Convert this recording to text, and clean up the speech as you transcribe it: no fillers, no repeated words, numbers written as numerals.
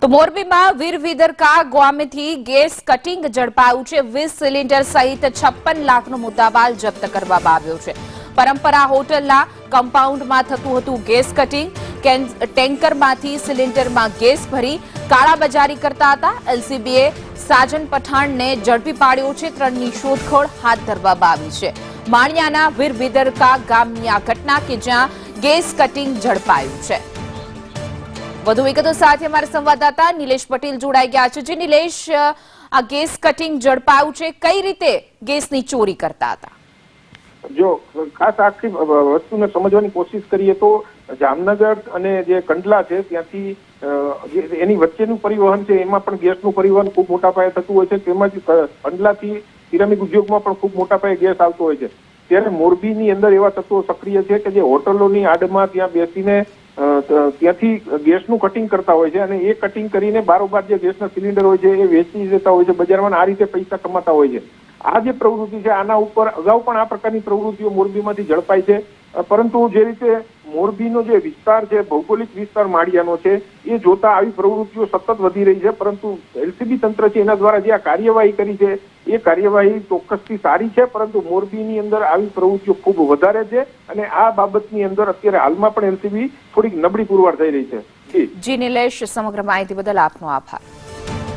તો મોરબીમાં વીરવિદરકા ગામેથી gas cutting ઝડપાયું છે। 20 સિલિન્ડર સહિત 56 લાખનો મુદ્દામાલ જપ્ત કરવામાં આવ્યો છે। પરંપરા હોટલના કમ્પાઉન્ડમાં થતું હતું ગેસ કટિંગ। ટેન્કરમાંથી સિલિન્ડરમાં ગેસ ભરી કાળાબજારી કરતા હતા। એલસીબીએ સાજન પઠાણને ઝડપી પાડ્યો છે। 3ની શોધખોળ હાથ ધરવામાં આવી છે। માણિયાના વીરવિદરકા ગામની આ ઘટના કે જ્યાં ગેસ કટિંગ ઝડપાયું છે। વધુ વિગતો સાથે અમારા સંવાદદાતા નિલેશ પટેલ જોડાઈ ગયા છે। જે નિલેશ, આ ગેસ કટિંગ ઝડપાયું છે, કઈ રીતે ગેસની ચોરી કરતા હતા? જો ખાસ આખી વસ્તુને સમજવાની કોશિશ કરીએ તો જામનગર અને જે કંડલા છે ત્યાંથી એની વચ્ચેનું પરિવહન છે, એમાં પણ ગેસનું પરિવહન ખૂબ મોટા પાયે થતું હોય છે। તેમજ કંડલાથી સિરામિક ઉદ્યોગમાં પણ ખૂબ મોટા પાયે ગેસ આવતો હોય છે। ત્યારે મોરબીની અંદર એવા તત્વો સક્રિય છે કે જે હોટલોની આડમાં ત્યાં બેસીને ત્યાંથી ગેસનું કટિંગ કરતા હોય છે અને એ કટિંગ કરીને બારોબાર જે ગેસના સિલિન્ડર હોય છે એ વેચી દેતા હોય છે બજારમાં, આ રીતે પૈસા કમાતા હોય છે। આ જે પ્રવૃત્તિ છે આના ઉપર અગાઉ પણ આ પ્રકારની પ્રવૃત્તિઓ મોરબીમાંથી ઝડપાઈ છે, પરંતુ જે રીતે મોરબીનો જે વિસ્તાર છે, ભૌગોલિક વિસ્તાર માળિયાનો છે, એ જોતા આવી પ્રવૃત્તિઓ સતત વધી રહી છે। પરંતુ એલસીબી તંત્ર છે એના દ્વારા જે આ કાર્યવાહી કરી છે એ કાર્યવાહી ચોક્કસથી સારી છે, પરંતુ મોરબીની અંદર આવી પ્રવૃત્તિઓ ખૂબ વધારે છે અને આ બાબતની અંદર અત્યારે હાલમાં પણ એલસીબી થોડીક નબળી પુરવાર થઈ રહી છે। જી નિલેશ, સમગ્ર માહિતી બદલ આપનો આભાર।